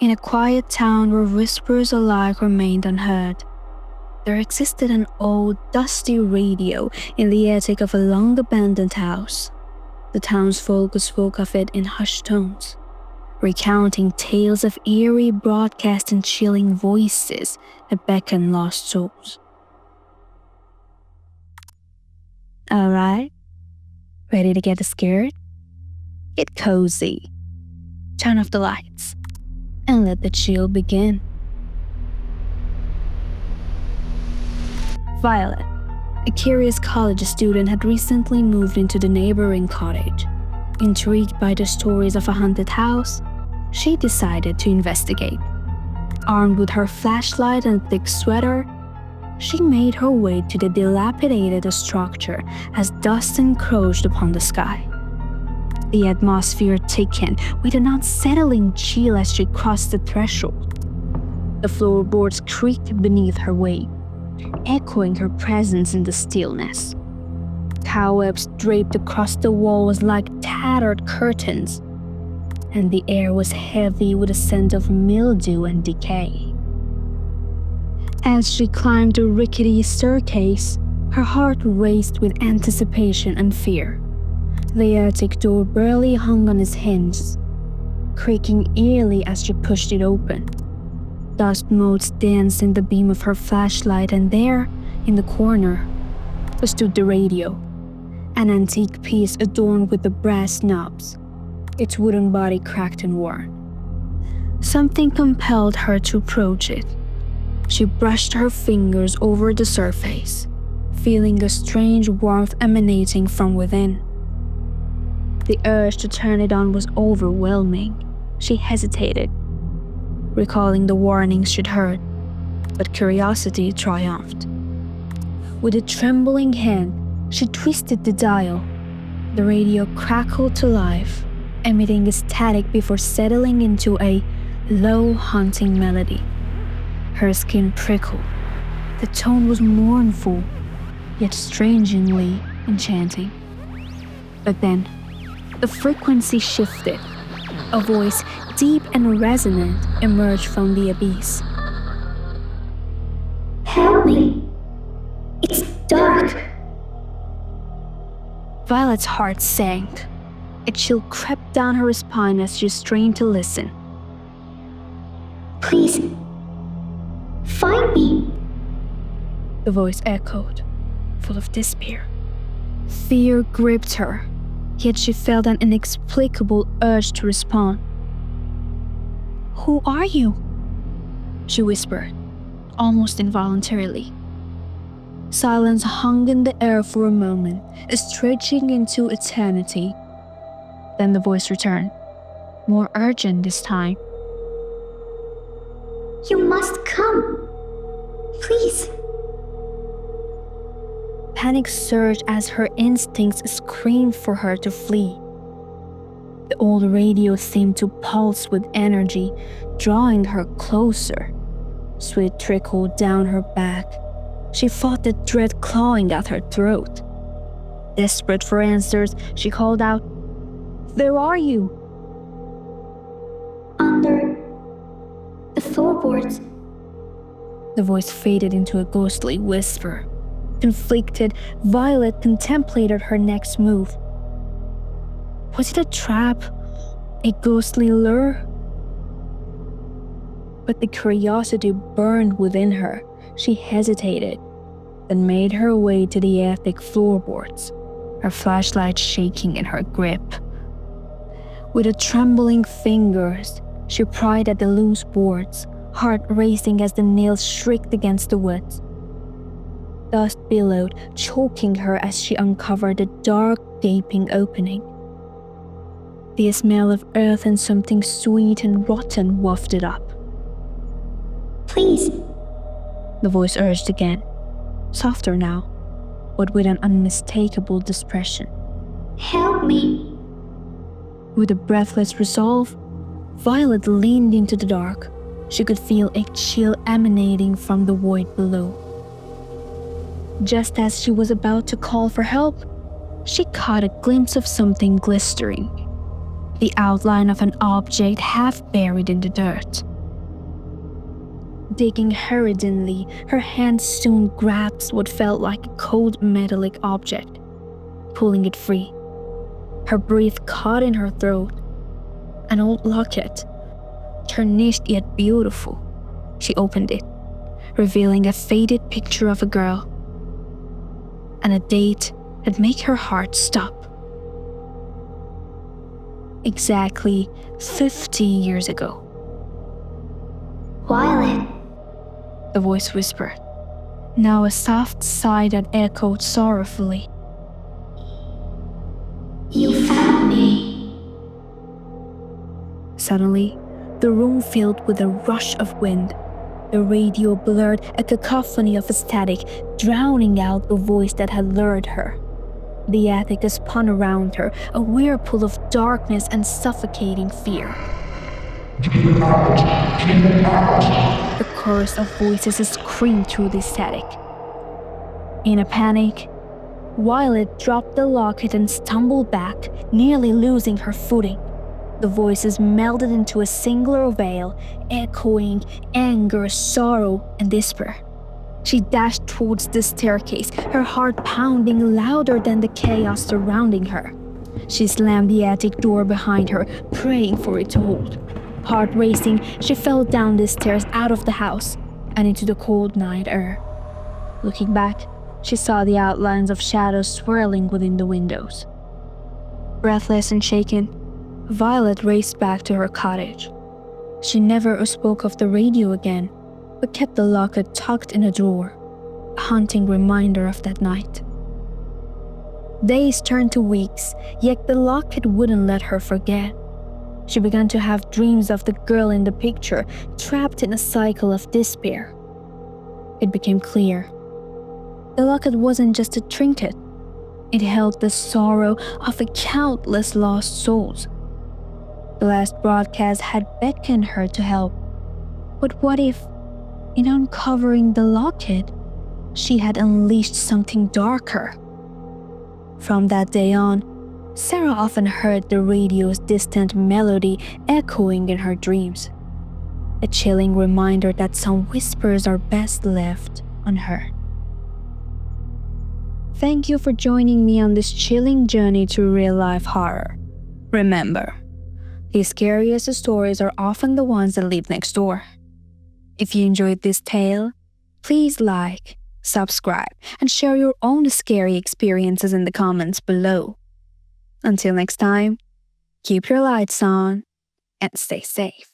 In a quiet town where whispers alike remained unheard, there existed an old, dusty radio in the attic of a long-abandoned house. The townsfolk spoke of it in hushed tones, recounting tales of eerie broadcasts and chilling voices that beckon lost souls. Alright, ready to get scared? Get cozy, turn off the lights, and let the chill begin. Violet, a curious college student, had recently moved into the neighboring cottage. Intrigued by the stories of a haunted house, she decided to investigate. Armed with her flashlight and thick sweater, she made her way to the dilapidated structure as dust encroached upon the sky. The atmosphere thickened with an unsettling chill as she crossed the threshold. The floorboards creaked beneath her weight, echoing her presence in the stillness. Cobwebs draped across the walls like tattered curtains, and the air was heavy with a scent of mildew and decay. As she climbed the rickety staircase, her heart raced with anticipation and fear. The attic door barely hung on its hinges, creaking eerily as she pushed it open. Dust motes danced in the beam of her flashlight, and there, in the corner, stood the radio, an antique piece adorned with the brass knobs, its wooden body cracked and worn. Something compelled her to approach it. She brushed her fingers over the surface, feeling a strange warmth emanating from within. The urge to turn it on was overwhelming. She hesitated, recalling the warnings she'd heard, but curiosity triumphed. With a trembling hand, she twisted the dial. The radio crackled to life, emitting a static before settling into a low, haunting melody. Her skin prickled. The tone was mournful, yet strangely enchanting. But then, the frequency shifted. A voice, deep and resonant, emerged from the abyss. Help me! It's dark! Violet's heart sank. A chill crept down her spine as she strained to listen. Please, find me! The voice echoed, full of despair. Fear gripped her, yet she felt an inexplicable urge to respond. "Who are you?" she whispered, almost involuntarily. Silence hung in the air for a moment, stretching into eternity. Then the voice returned, more urgent this time. You must come! Please! Panic surged as her instincts screamed for her to flee. The old radio seemed to pulse with energy, drawing her closer. Sweat trickled down her back. She fought the dread clawing at her throat. Desperate for answers, she called out, "Where are you?" Under the floorboards. The voice faded into a ghostly whisper. Conflicted, Violet contemplated her next move. Was it a trap? A ghostly lure? But the curiosity burned within her. She hesitated, then made her way to the attic floorboards, her flashlight shaking in her grip. With a trembling fingers, she pried at the loose boards, heart racing as the nails shrieked against the wood. Dust billowed, choking her as she uncovered a dark, gaping opening. The smell of earth and something sweet and rotten wafted up. Please! The voice urged again, softer now, but with an unmistakable depression. Help me! With a breathless resolve, Violet leaned into the dark. She could feel a chill emanating from the void below. Just as she was about to call for help, she caught a glimpse of something glistering, the outline of an object half buried in the dirt. Digging hurriedly, her hand soon grasped what felt like a cold metallic object, pulling it free. Her breath caught in her throat. An old locket, tarnished yet beautiful. She opened it, revealing a faded picture of a girl, and a date that made her heart stop. Exactly 50 years ago. Violet, The voice whispered, now a soft sigh that echoed sorrowfully. you found me. Suddenly, the room filled with a rush of wind. The radio blurred, a cacophony of static, drowning out the voice that had lured her. The attic spun around her, a whirlpool of darkness and suffocating fear. The chorus of voices screamed through the static. In a panic, Violet dropped the locket and stumbled back, nearly losing her footing. The voices melded into a singular wail, echoing anger, sorrow, and despair. She dashed towards the staircase, her heart pounding louder than the chaos surrounding her. She slammed the attic door behind her, praying for it to hold. Heart racing, she fell down the stairs out of the house and into the cold night air. Looking back, she saw the outlines of shadows swirling within the windows. Breathless and shaken, Violet raced back to her cottage. She never spoke of the radio again, but kept the locket tucked in a drawer, a haunting reminder of that night. Days turned to weeks, yet the locket wouldn't let her forget. She began to have dreams of the girl in the picture, trapped in a cycle of despair. It became clear. The locket wasn't just a trinket. It held the sorrow of countless lost souls. The last broadcast had beckoned her to help. But what if, in uncovering the locket, she had unleashed something darker? From that day on, Sarah often heard the radio's distant melody echoing in her dreams, a chilling reminder that some whispers are best left unheard. Thank you for joining me on this chilling journey to real-life horror. Remember, the scariest stories are often the ones that live next door. If you enjoyed this tale, please like, subscribe, and share your own scary experiences in the comments below. Until next time, keep your lights on and stay safe.